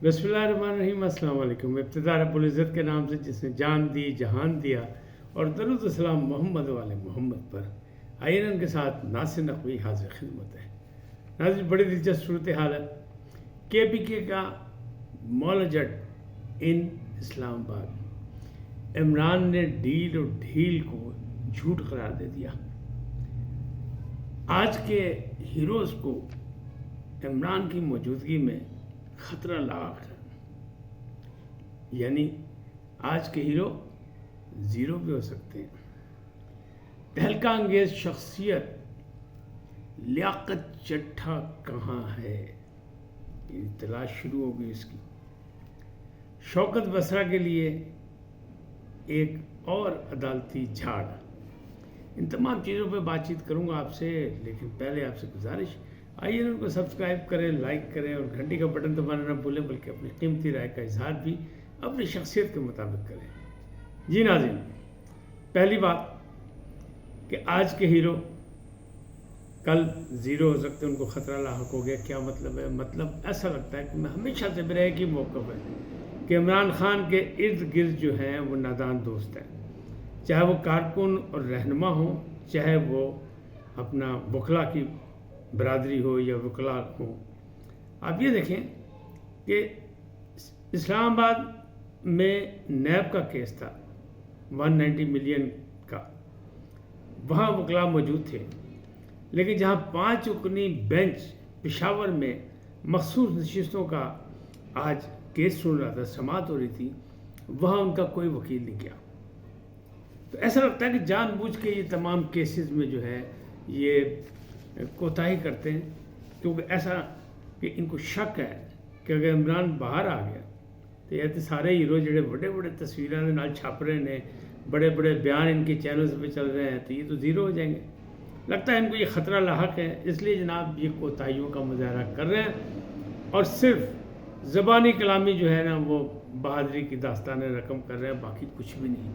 بسم اللہ الرحمن الرحیم۔ السلام علیکم۔ ابتدا رب العزت کے نام سے جس نے جان دی جہان دیا، اور درود السلام محمد والے محمد پر۔ آئیے ان کے ساتھ ناصر نقوی حاضر خدمت ہے۔ ناظرین، بڑی دلچسپ صورتحال ہے۔ کے پی کے کا مولا جٹ ان اسلام آباد، عمران نے ڈیل اور ڈھیل کو جھوٹ قرار دے دیا۔ آج کے ہیروز کو عمران کی موجودگی میں خطرہ لاحق ہے، یعنی آج کے ہیرو زیرو بھی ہو سکتے ہیں۔ تہلکہ انگیز شخصیت لیاقت چٹھا کہاں ہے، یہ تلاش شروع ہو گئی اس کی۔ شوکت بسرا کے لیے ایک اور عدالتی جھاڑ۔ ان تمام چیزوں پہ بات چیت کروں گا آپ سے، لیکن پہلے آپ سے گزارش، آئیے ان کو سبسکرائب کریں، لائک کریں اور گھنٹی کا بٹن دبانا نہ بھولیں، بلکہ اپنی قیمتی رائے کا اظہار بھی اپنی شخصیت کے مطابق کریں۔ جی ناظرین، پہلی بات کہ آج کے ہیرو کل زیرو ہو سکتے، ان کو خطرہ لاحق ہو گیا۔ کیا مطلب ہے؟ مطلب ایسا لگتا ہے کہ میں ہمیشہ سے میرا ایک ہی موقف ہے کہ عمران خان کے ارد گرد جو ہیں وہ نادان دوست ہیں، چاہے وہ کارکن اور رہنما ہوں، چاہے وہ اپنا وکلا کی برادری ہو یا وکلا ہو۔ آپ یہ دیکھیں کہ اسلام آباد میں نیب کا کیس تھا 190 ملین کا، وہاں وکلا موجود تھے، لیکن جہاں 5 رکنی بینچ پشاور میں مخصوص نشستوں کا آج کیس سن رہا تھا، سماعت ہو رہی تھی، وہاں ان کا کوئی وکیل نہیں کیا۔ تو ایسا لگتا ہے کہ جان بوجھ کے یہ تمام کیسز میں جو ہے یہ کوتاہی کرتے ہیں، کیونکہ ایسا کہ ان کو شک ہے کہ اگر عمران باہر آ گیا تو یہ سارے ہیرو جڑے بڑے بڑے تصویروں کے نال چھپ رہے ہیں، بڑے بڑے بیان ان کے چینلز پہ چل رہے ہیں، تو یہ تو زیرو ہو جائیں گے۔ لگتا ہے ان کو یہ خطرہ لاحق ہے، اس لیے جناب یہ کوتاہیوں کا مظاہرہ کر رہے ہیں، اور صرف زبانی کلامی جو ہے نا وہ بہادری کی داستان رقم کر رہے ہیں، باقی کچھ بھی نہیں۔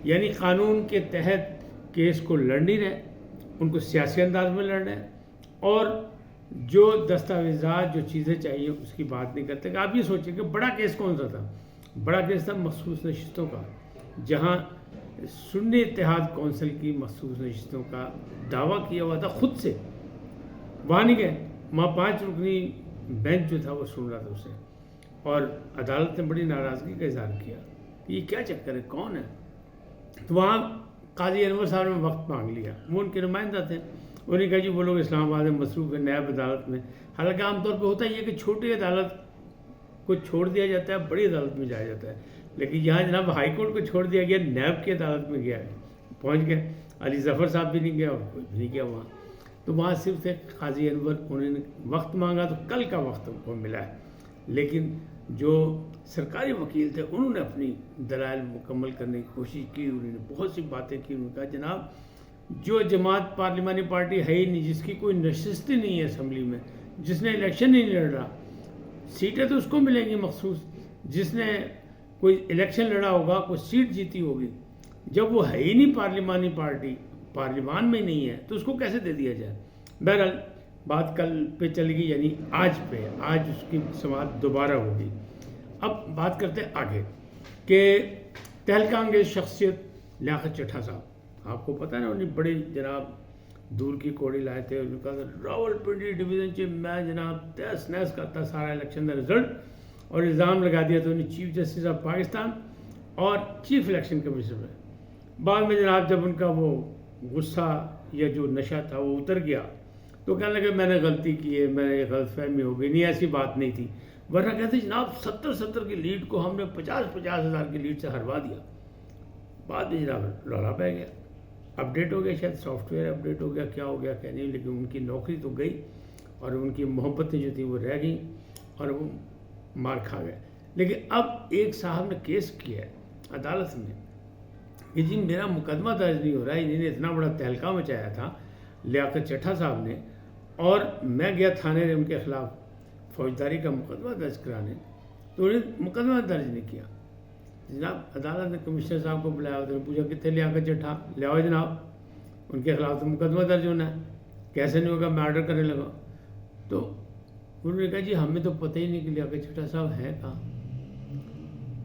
یعنی قانون کے تحت کیس کو لڑ نہیں رہے، ان کو سیاسی انداز میں لڑ رہے ہیں، اور جو دستاویزات جو چیزیں چاہیے اس کی بات نہیں کرتے۔ کہ آپ یہ سوچیں کہ بڑا کیس کون سا تھا؟ بڑا کیس تھا مخصوص نشستوں کا، جہاں سنی اتحاد کونسل کی مخصوص نشستوں کا دعویٰ کیا ہوا تھا خود سے، وہاں نہیں گئے، وہاں 5 رکنی بینچ جو تھا وہ سن رہا تھا اسے، اور عدالت نے بڑی ناراضگی کا اظہار کیا کہ یہ کیا چکر ہے، کون ہے؟ تو وہاں قاضی انور صاحب نے وقت مانگ لیا، وہ ان کے نمائندہ تھے، انہوں نے کہا جی وہ لوگ اسلام آباد میں مصروف ہے نیب عدالت میں۔ حالانکہ عام طور پہ ہوتا ہی ہے کہ چھوٹی عدالت کو چھوڑ دیا جاتا ہے، بڑی عدالت میں جایا جاتا ہے، لیکن یہاں جناب ہائی کورٹ کو چھوڑ دیا گیا، نیب کی عدالت میں گیا ہے، پہنچ گئے۔ علی ظفر صاحب بھی نہیں گیا اور کوئی بھی نہیں گیا وہاں، تو وہاں صرف ایک قاضی انور، انہوں نے وقت مانگا تو کل کا وقت ان کو ملا ہے، لیکن جو سرکاری وکیل تھے انہوں نے اپنی دلائل مکمل کرنے کی کوشش کی، انہوں نے بہت سی باتیں کی۔ انہوں نے کہا جناب جو جماعت پارلیمانی پارٹی ہے ہی نہیں، جس کی کوئی نشست ہی نہیں ہے اسمبلی میں، جس نے الیکشن ہی نہیں لڑ رہا، سیٹیں تو اس کو ملیں گی مخصوص، جس نے کوئی الیکشن لڑا ہوگا، کوئی سیٹ جیتی ہوگی، جب وہ ہے ہی نہیں پارلیمانی پارٹی، پارلیمان میں ہی نہیں ہے، تو اس کو کیسے دے دیا جائے؟ بہرحال بات کل پہ چلے گی، یعنی آج پہ، آج اس کی سماعت دوبارہ ہوگی۔ اب بات کرتے ہیں آگے کہ تہلکہ انگیز شخصیت لیاقت چٹھا صاحب، آپ کو پتہ ہے نا، انہیں بڑی جناب دور کی کوڑی لائے تھے، انہوں نے کہا راول پنڈی ڈویژن چ میں جناب تیس نیس کرتا سارا الیکشن کا رزلٹ، اور الزام لگا دیا تو انہیں چیف جسٹس آف پاکستان اور چیف الیکشن کمیشن میں۔ بعد میں جناب جب ان کا وہ غصہ یا جو نشہ تھا وہ اتر گیا تو کہنے لگے میں نے غلطی کی ہے، میں نے غلط فہمی ہو گئی، نہیں ایسی بات نہیں تھی، ورنہ کہتے جناب 70 کی لیڈ کو ہم نے 50 ہزار کی لیڈ سے ہروا دیا۔ بعد میں جناب رولا پہ گیا، اپڈیٹ ہو گیا، شاید سافٹ ویئر اپڈیٹ ہو گیا، کیا ہو گیا کیا نہیں، لیکن ان کی نوکری تو گئی اور ان کی محبتیں جو تھیں وہ رہ گئیں اور وہ مار کھا گئے۔ لیکن اب ایک صاحب نے کیس کیا ہے عدالت میں کہ جی میرا مقدمہ درج نہیں ہو رہا ہے، انہوں نے اتنا بڑا تہلکہ مچایا تھا لیاقت چٹھا صاحب نے، اور میں گیا تھانے نے ان کے خلاف فوجداری کا مقدمہ درج کرانے، تو انہوں نے مقدمہ درج نہیں کیا۔ جناب عدالت نے کمشنر صاحب کو بلایا، انہوں نے پوچھا کتنے لیاقت چٹھا، لے آؤ جناب، ان کے خلاف تو مقدمہ درج ہونا ہے، کیسے نہیں ہوگا، میں آرڈر کرنے لگا۔ تو انہوں نے کہا جی ہمیں تو پتہ ہی نہیں کہ لیاقت چٹھا صاحب ہے کہاں.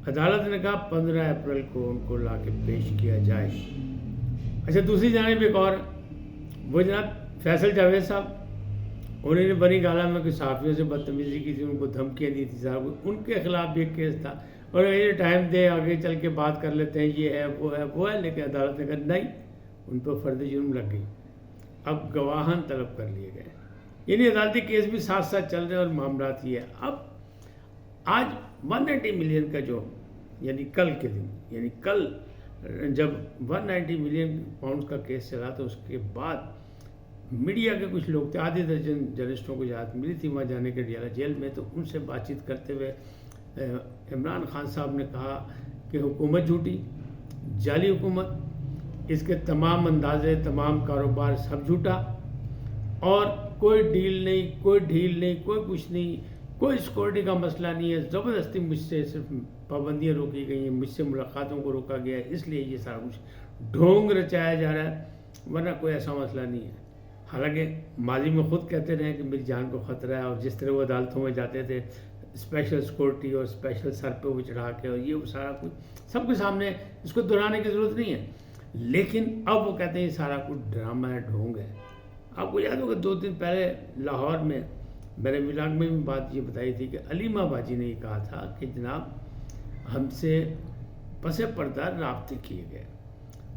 عدالت نے کہا 15 اپریل کو ان کو لا کے پیش کیا جائے. اچھا دوسری جانب ایک اور وہ جناب فیصل جاوید صاحب، انہوں نے بنی گالا میں کوئی صحافیوں سے بدتمیزی کی تھی، ان کو دھمکیاں دی تھی صاحب، ان کے خلاف بھی ایک کیس تھا. اور یہ ٹائم دے آگے چل کے بات کر لیتے ہیں، یہ ہے وہ ہے، لیکن عدالت نے کہا نہیں، ان پر فرد جرم لگ گئی. اب گواہان طلب کر لیے گئے. یعنی عدالتی کیس بھی ساتھ ساتھ چل رہے ہیں اور معاملات یہ ہے. اب آج 190 ملین کا جو یعنی کل کے دن، یعنی کل جب 190 ملین پاؤنڈ کا کیس چلا تو اس کے بعد میڈیا کے کچھ لوگ تھے، آدھی درجن جرنلسٹوں کو اجازت ملی تھی وہاں جانے کے ڈیالہ جیل میں. تو ان سے بات چیت کرتے ہوئے عمران خان صاحب نے کہا کہ حکومت جھوٹی، جعلی حکومت، اس کے تمام اندازے، تمام کاروبار سب جھوٹا، اور کوئی ڈیل نہیں، کوئی ڈھیل نہیں، کوئی کچھ نہیں، کوئی سیکورٹی کا مسئلہ نہیں ہے. زبردستی مجھ سے صرف پابندیاں روکی گئی ہیں، مجھ سے ملاقاتوں کو روکا گیا ہے، اس لیے یہ سارا کچھ ڈھونگ رچایا جا رہا ہے، ورنہ کوئی ایسا مسئلہ نہیں ہے. حالانکہ ماضی میں خود کہتے رہے کہ میری جان کو خطرہ ہے، اور جس طرح وہ عدالتوں میں جاتے تھے اسپیشل سیکورٹی اور اسپیشل سر پہ وہ چڑھا کے، اور یہ سارا کچھ سب کے سامنے، اس کو دہرانے کی ضرورت نہیں ہے. لیکن اب وہ کہتے ہیں یہ سارا کچھ ڈرامہ ہے، ڈھونگ ہے. آپ کو یاد ہوگا 2 دن پہلے لاہور میں نے ولاگ میں بھی بات یہ بتائی تھی کہ علیمہ باجی نے یہ کہا تھا کہ جناب ہم سے پس پردہ رابطے کیے گئے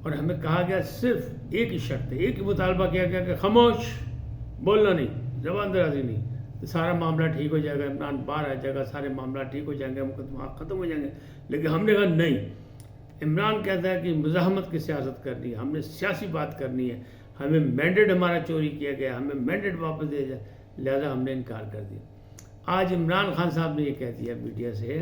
اور ہمیں کہا گیا صرف ایک ہی شرط ہے، ایک ہی مطالبہ کیا گیا کہ خاموش، بولنا نہیں، زبان درازی نہیں، تو سارا معاملہ ٹھیک ہو جائے گا، عمران باہر آ جائے گا، سارے معاملہ ٹھیک ہو جائیں گے، مقدمات ختم ہو جائیں گے. لیکن ہم نے کہا نہیں، عمران کہتا ہے کہ مزاحمت کی سیاست کرنی ہے، ہم نے سیاسی بات کرنی ہے، ہمیں مینڈیٹ ہمارا چوری کیا گیا، ہمیں مینڈیٹ واپس دے جائے، لہذا ہم نے انکار کر دیا. آج عمران خان صاحب نے یہ کہہ دیا میڈیا سے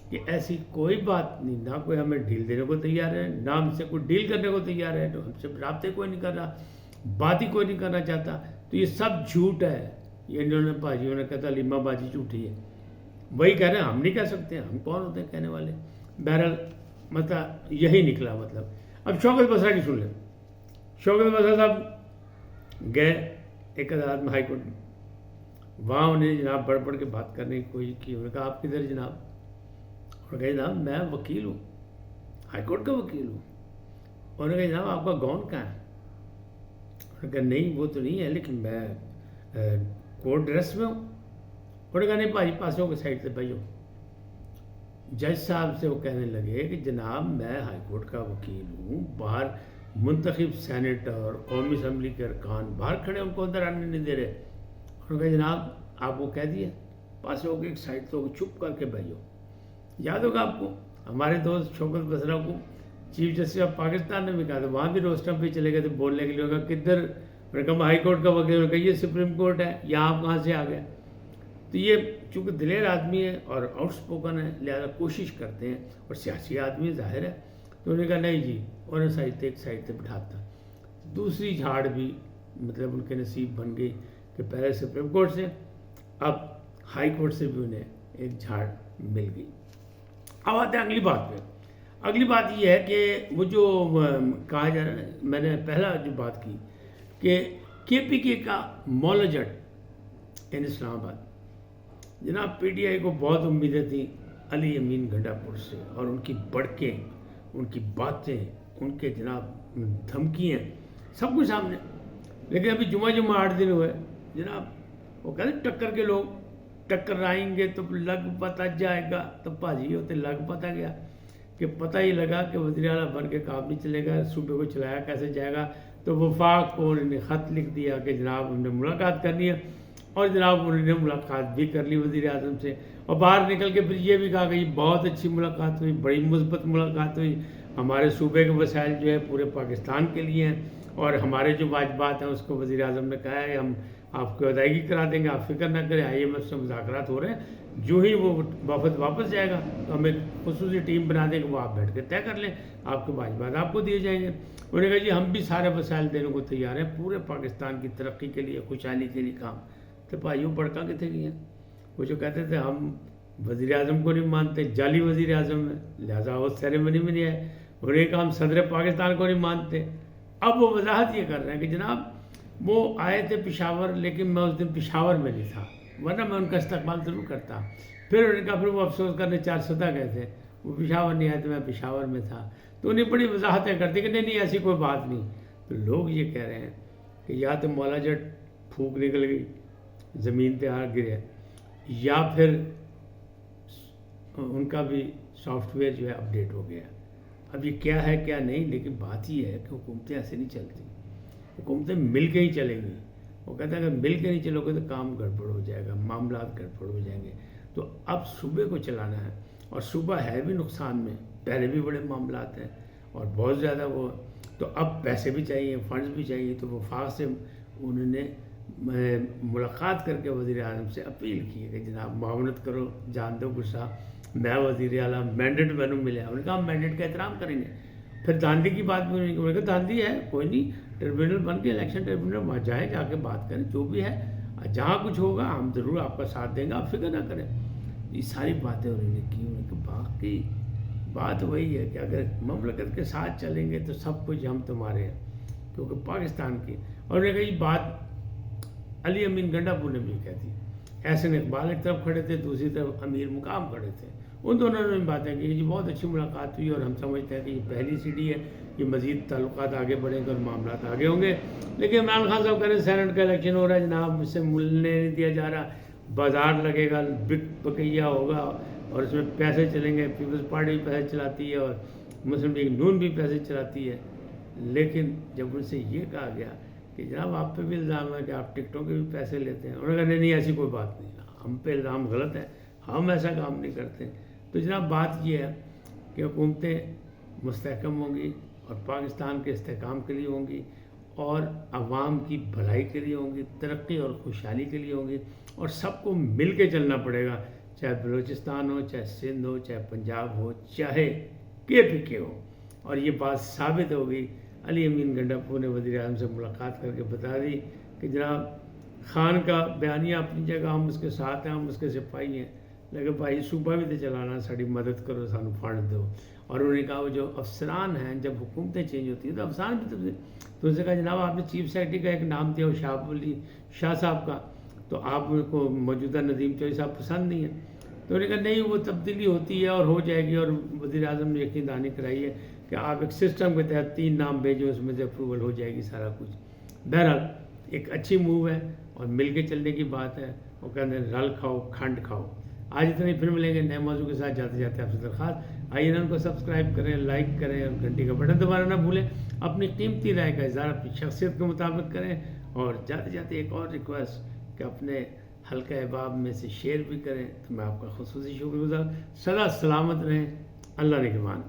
کہ ایسی کوئی بات نہیں، نہ کوئی ہمیں ڈھیل دینے کو تیار ہے، نہ ہم سے کوئی ڈیل کرنے کو تیار ہے، تو ہم سے رابطے کوئی نہیں کر رہا، بات ہی کوئی نہیں کرنا چاہتا. تو یہ سب جھوٹ ہے. یہ انہوں نے باجیوں نے کہا تھا علیمہ باجی جھوٹی ہے، وہی کہہ رہے ہیں، ہم نہیں کہہ سکتے ہیں، ہم کون ہوتے ہیں کہنے والے. بہرحال مطلب یہی نکلا. مطلب اب شوکت بسرا کی سن لیں. شوکت بسرا صاحب گئے ایک عدالت میں، ہائی کورٹ میں، وہاں انہیں جناب بڑھ بڑھ کے بات کرنے کی کوشش کی. انہوں نے کہا آپ کدھر جناب؟ اور کہا جناب میں وکیل ہوں، ہائی کورٹ کا وکیل ہوں. انہوں نے کہا جناب آپ کا گاؤن کہاں ہے؟ انہوں نے کہا نہیں وہ تو نہیں ہے، لیکن میں کورٹ ڈریس میں ہوں. انہوں نے کہا نہیں بھائی پاسوں کے سائڈ سے بھائی ہو. جج صاحب سے وہ کہنے لگے کہ جناب میں ہائی کورٹ کا وکیل ہوں، باہر منتخب سینیٹر، قومی اسمبلی کے ارکان باہر کھڑے، ان کو اندر آنے نہیں دے رہے. انہوں نے کہا جناب آپ کو کہہ دیا پاس ہو کے ایک سائڈ تو چھپ کر کے بھائی ہو. یاد ہوگا آپ کو ہمارے دوست شوکت بسرا کو چیف جسٹس آف پاکستان نے بھی کہا تھا، وہاں بھی روسٹم پہ چلے گئے تھے بولنے کے لیے. کہا کدھر؟ میں نے کہا ہائی کورٹ کا وکیل. کہا یہ سپریم کورٹ ہے، یہاں آپ کہاں سے آ گئے؟ تو یہ چونکہ دلیر آدمی ہے اور آؤٹ اسپوکن ہے، لہٰذا کوشش کرتے ہیں، اور سیاسی آدمی ظاہر ہے. تو انہوں نے کہا نہیں جی، انہیں سائڈ ایک سائڈ سے بٹھاتا. دوسری جھاڑ بھی مطلب ان کے نصیب بن گئی کہ پہلے سپریم کورٹ سے، اب ہائی کورٹ سے بھی انہیں ایک جھاڑ مل گئی. اب آتے ہیں اگلی بات پہ. اگلی بات یہ ہے کہ وہ جو کہا جا رہا ہے، میں نے پہلا جو بات کی کہ کے پی کے کا مولجٹ ان اسلام آباد، جناب پی ٹی آئی کو بہت امیدیں تھیں علی امین گھنٹا پور سے، اور ان کی بڑکیں، ان کی باتیں، ان کے جناب دھمکیاں سب کچھ سامنے. لیکن ابھی جمعہ 8 دن ہوئے جناب، وہ کہتے ٹکر کے لوگ ٹکرائیں گے تو لگ پتہ جائے گا. تو بھاجی ہوتے لگ پتہ گیا کہ پتہ ہی لگا کہ وزیر اعلیٰ بن کے کام نہیں چلے گا، صوبے کو چلایا کیسے جائے گا. تو وفاق کو انہوں نے خط لکھ دیا کہ جناب ہم نے ملاقات کرنی ہے، اور جناب انہوں نے ملاقات بھی کر لی وزیر اعظم سے. اور باہر نکل کے پھر یہ بھی کہا کہ یہ بہت اچھی ملاقات ہوئی، بڑی مثبت ملاقات ہوئی، ہمارے صوبے کے وسائل جو ہے پورے پاکستان کے لیے ہیں، اور ہمارے جو واجبات ہیں اس کو وزیر اعظم نے کہا ہے ہم آپ کو ادائیگی کرا دیں گے، آپ فکر نہ کریں. آئی ایم ایف سے مذاکرات ہو رہے ہیں، جو ہی وہ وفد واپس جائے گا تو ہم ایک خصوصی ٹیم بنا دیں گے، وہ آپ بیٹھ کے طے کر لیں، آپ کے واجبات آپ کو دیے جائیں گے. انہوں نے کہا جی ہم بھی سارے وسائل دینے کو تیار ہیں پورے پاکستان کی ترقی کے لیے، خوشحالی کے لیے کام. تو بھائیوں بڑکا کتنے کی ہیں؟ وہ جو کہتے تھے ہم وزیر اعظم کو نہیں مانتے، جعلی وزیر اعظم ہے، لہٰذا وہ سیریمنی میں نہیں آئے. انہوں نے کہا ہم صدر پاکستان کو نہیں مانتے. اب وہ وضاحت یہ کر رہے ہیں کہ جناب وہ آئے تھے پشاور، لیکن میں اس دن پشاور میں نہیں تھا، ورنہ میں ان کا استقبال ضرور کرتا. پھر انہوں نے کہا پھر وہ افسوس کرنے 4 گئے تھے, وہ پشاور نہیں آئے تو میں پشاور میں تھا. تو انہیں بڑی وضاحتیں کرتی کہ نہیں ایسی کوئی بات نہیں. تو لوگ یہ کہہ رہے ہیں کہ یا تو مولا جٹ پھونک نکل گئی, زمین پہ آ گرے, یا پھر ان کا بھی سافٹ ویئر جو ہے اپڈیٹ ہو گیا. اب یہ کیا ہے کیا نہیں, لیکن بات یہ ہے کہ حکومتیں ایسے نہیں چلتی, حکومتیں مل کے ہی چلیں گی. وہ کہتا ہے اگر مل کے نہیں چلو گے تو کام گڑبڑ ہو جائے گا, معاملات گڑبڑ ہو جائیں گے. تو اب صوبے کو چلانا ہے, اور صوبہ ہے بھی نقصان میں, پہلے بھی بڑے معاملات ہیں اور بہت زیادہ وہ, تو اب پیسے بھی چاہیے, فنڈز بھی چاہیے. تو وفاق سے انہوں نے ملاقات کر کے وزیر اعظم سے اپیل کی کہ جناب معاونت کرو, جان دو غصہ, میں وزیر اعلیٰ, مینڈیٹ میں نے ملے. انہوں نے کہا ہم مینڈیٹ کا احترام کریں گے. پھر داندھی کی بات بھی انہوں نے کہا داندھی ہے کوئی نہیں, ٹریبیونل بن کے الیکشن ٹریبیونل وہاں جائیں, جا کے بات کریں, جو بھی ہے جہاں کچھ ہوگا ہم ضرور آپ کا ساتھ دیں گے, آپ فکر نہ کریں. یہ ساری باتیں انہوں نے کی. انہوں نے کہا باقی بات وہی ہے کہ اگر مملکت کے ساتھ چلیں گے تو سب کچھ ہم تمہارے ہیں, کیونکہ پاکستان کی. اور انہوں نے کہا یہ بات علی امین گنڈاپور نے بھی کہہ دی. احسن اقبال ایک طرف کھڑے تھے, دوسری طرف امیر مقام کھڑے تھے. ان دونوں نے باتیں کی. یہ بہت اچھی ملاقات ہوئی اور ہم سمجھتے ہیں کہ یہ پہلی سیڑھی ہے, یہ مزید تعلقات آگے بڑھیں گے اور معاملات آگے ہوں گے. لیکن عمران خان صاحب کہہ رہے ہیں سینٹ کا الیکشن ہو رہا ہے جناب, مجھ سے ملنے نہیں دیا جا رہا, بازار لگے گا, بکیا ہوگا اور اس میں پیسے چلیں گے. پیپلز پارٹی بھی پیسے چلاتی ہے اور مسلم لیگ نون بھی پیسے چلاتی ہے. لیکن جب ان سے یہ کہا گیا کہ جناب آپ پہ بھی الزام ہے کہ آپ ٹکٹوں کے بھی پیسے لیتے ہیں, انہوں نے کہا نہیں ایسی کوئی بات نہیں, ہم پہ الزام غلط ہے, ہم ایسا کام نہیں کرتے. تو جناب بات یہ ہے کہ حکومتیں مستحکم ہوں گی اور پاکستان کے استحکام کے لیے ہوں گی, اور عوام کی بھلائی کے لیے ہوں گی, ترقی اور خوشحالی کے لیے ہوں گی, اور سب کو مل کے چلنا پڑے گا, چاہے بلوچستان ہو, چاہے سندھ ہو, چاہے پنجاب ہو, چاہے KPK ہو. اور یہ بات ثابت ہو گئی. علی امین گنڈاپور نے وزیر اعظم سے ملاقات کر کے بتا دی کہ جناب خان کا بیانیہ اپنی جگہ, ہم اس کے ساتھ ہیں, ہم اس کے سپاہی ہیں, لیکن بھائی صوبہ بھی تو چلانا, ساری مدد کرو, سانو فنڈ دو. اور انہوں نے کہا وہ جو افسران ہیں, جب حکومتیں چینج ہوتی ہیں تو افسران بھی تو ان سے کہا جناب آپ نے چیف سیکرٹری کا ایک نام دیا شہاب علی شاہ صاحب کا, تو آپ کو موجودہ ندیم چوہدری صاحب پسند نہیں ہے. تو انہوں نے کہا نہیں وہ تبدیلی ہوتی ہے اور ہو جائے گی, اور وزیر اعظم نے یقین دہانی کرائی ہے کہ آپ ایک سسٹم کے تحت 3 نام بھیجو, اس میں سے اپروول ہو جائے گی سارا کچھ. بہرحال ایک اچھی موو ہے اور مل کے چلنے کی بات ہے. وہ کہتے ہیں رل کھاؤ کھنڈ کھاؤ. آج اتنے, پھر ملیں گے نئے موضوع کے ساتھ. جاتے جاتے آپ سے درخواست, آئیے نا ان کو سبسکرائب کریں, لائک کریں اور گھنٹی کا بٹن دبانا نہ بھولیں. اپنی قیمتی رائے کا اظہار اپنی شخصیت کے مطابق کریں. اور جاتے جاتے ایک اور ریکویسٹ کہ اپنے حلقہ احباب میں سے شیئر بھی کریں, تو میں آپ کا خصوصی شکر گزار. سدا سلامت رہیں, اللہ نگہبان.